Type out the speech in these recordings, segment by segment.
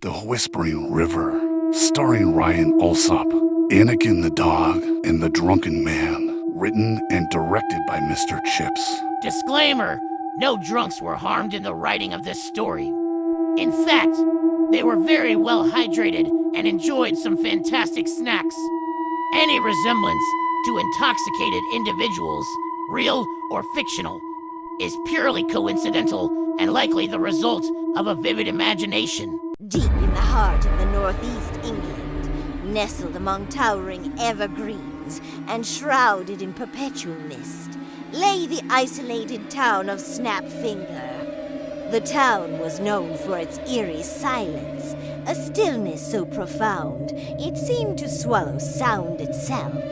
The Whispering River, starring Ryan Alsop, Anakin the Dog, and the Drunken Man, written and directed by Mr. Chips. Disclaimer, no drunks were harmed in the writing of this story. In fact, they were very well hydrated and enjoyed some fantastic snacks. Any resemblance to intoxicated individuals, real or fictional, is purely coincidental and likely the result of a vivid imagination. Deep in the heart of the northeast England, nestled among towering evergreens and shrouded in perpetual mist, lay the isolated town of Snapfinger. The town was known for its eerie silence, a stillness so profound it seemed to swallow sound itself.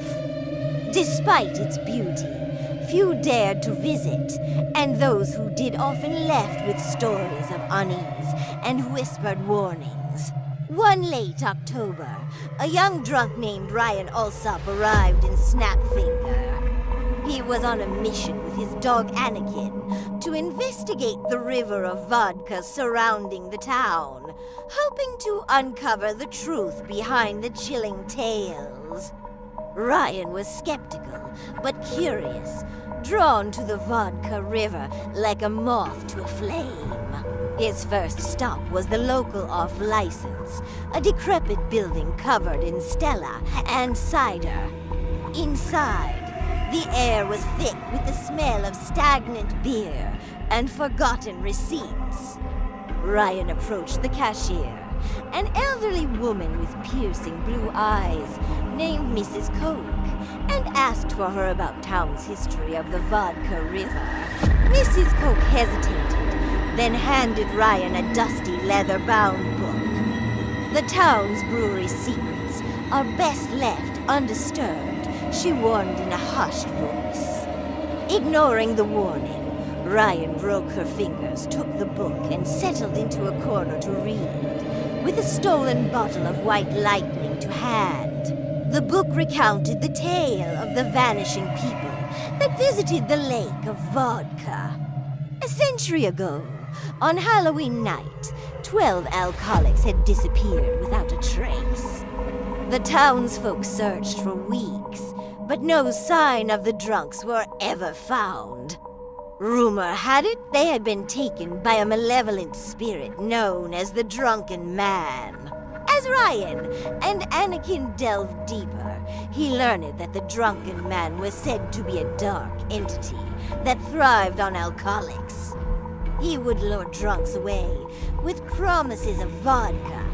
Despite its beauty, few dared to visit, and those who did often left with stories of unease and whispered warnings. One late October, a young drunk named Ryan Alsop arrived in Snapfinger. He was on a mission with his dog Anakin to investigate the river of vodka surrounding the town, hoping to uncover the truth behind the chilling tales. Ryan was skeptical, but curious, drawn to the vodka river like a moth to a flame. His first stop was the local off-license, a decrepit building covered in Stella and cider. Inside, the air was thick with the smell of stagnant beer and forgotten receipts. Ryan approached the cashier, an elderly woman with piercing blue eyes named Mrs. Coke, and asked for her about town's history of the vodka river. Mrs. Coke hesitated, then handed Ryan a dusty leather-bound book. The town's brewery secrets are best left undisturbed, she warned in a hushed voice. Ignoring the warning, Ryan broke her fingers, took the book, and settled into a corner to read, with a stolen bottle of white lightning to hand. The book recounted the tale of the vanishing people that visited the lake of vodka. A century ago, on Halloween night, 12 alcoholics had disappeared without a trace. The townsfolk searched for weeks, but no sign of the drunks were ever found. Rumor had it they had been taken by a malevolent spirit known as the Drunken Man. As Ryan and Anakin delved deeper, he learned that the Drunken Man was said to be a dark entity that thrived on alcoholics. He would lure drunks away with promises of vodka,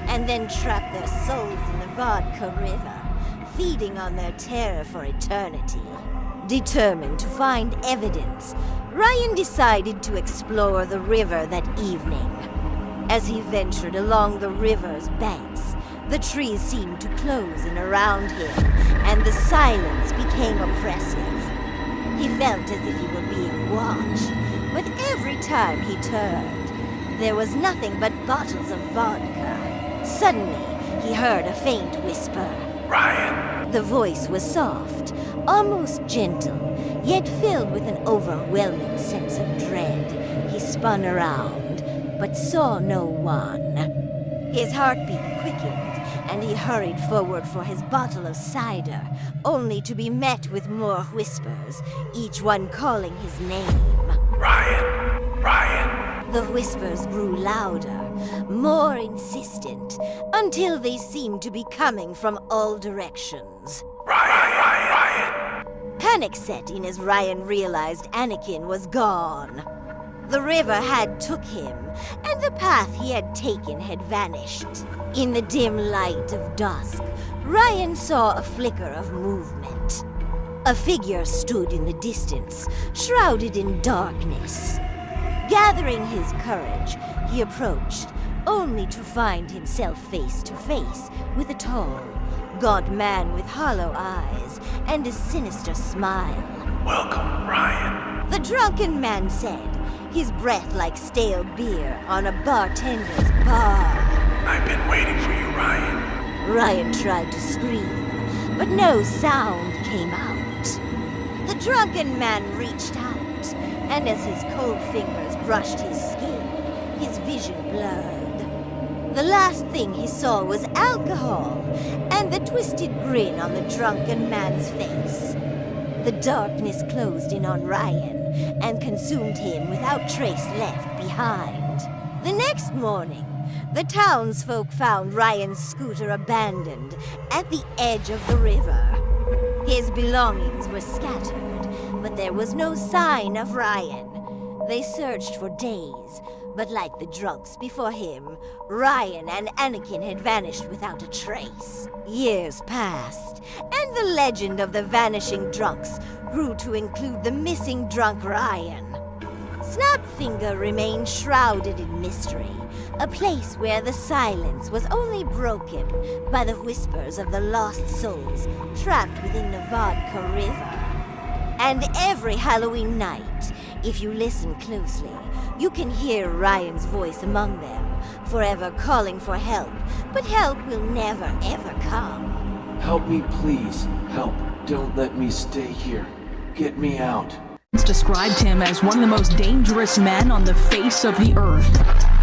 and then trap their souls in the vodka river, feeding on their terror for eternity. Determined to find evidence, Ryan decided to explore the river that evening. As he ventured along the river's banks, the trees seemed to close in around him, and the silence became oppressive. He felt as if he were being watched, but every time he turned, there was nothing but bottles of vodka. Suddenly, he heard a faint whisper. Ryan! The voice was soft, almost gentle, yet filled with an overwhelming sense of dread. He spun around, but saw no one. His heartbeat quickened, and he hurried forward for his bottle of cider, only to be met with more whispers, each one calling his name. Ryan! Ryan! The whispers grew louder, more insistent, until they seemed to be coming from all directions. Ryan! Ryan! Ryan! Panic set in as Ryan realized Anakin was gone. The river had took him, and the path he had taken had vanished. In the dim light of dusk, Ryan saw a flicker of movement. A figure stood in the distance, shrouded in darkness. Gathering his courage, he approached, only to find himself face to face with a tall, gaunt man with hollow eyes and a sinister smile. Welcome, Ryan. The Drunken Man said, his breath like stale beer on a bartender's bar. I've been waiting for you, Ryan. Ryan tried to scream, but no sound came out. The Drunken Man reached out, and as his cold fingers brushed his skin, his vision blurred. The last thing he saw was alcohol and the twisted grin on the drunken man's face. The darkness closed in on Ryan and consumed him without trace left behind. The next morning, the townsfolk found Ryan's scooter abandoned at the edge of the river. His belongings were scattered, but there was no sign of Ryan. They searched for days, but like the drunks before him, Ryan and Anakin had vanished without a trace. Years passed, and the legend of the vanishing drunks grew to include the missing drunk Ryan. Snapfinger remained shrouded in mystery, a place where the silence was only broken by the whispers of the lost souls trapped within the Vodka River. And every Halloween night, if you listen closely, you can hear Ryan's voice among them, forever calling for help, but help will never ever come. Help me, please. Help. Don't let me stay here. Get me out. Described him as one of the most dangerous men on the face of the earth.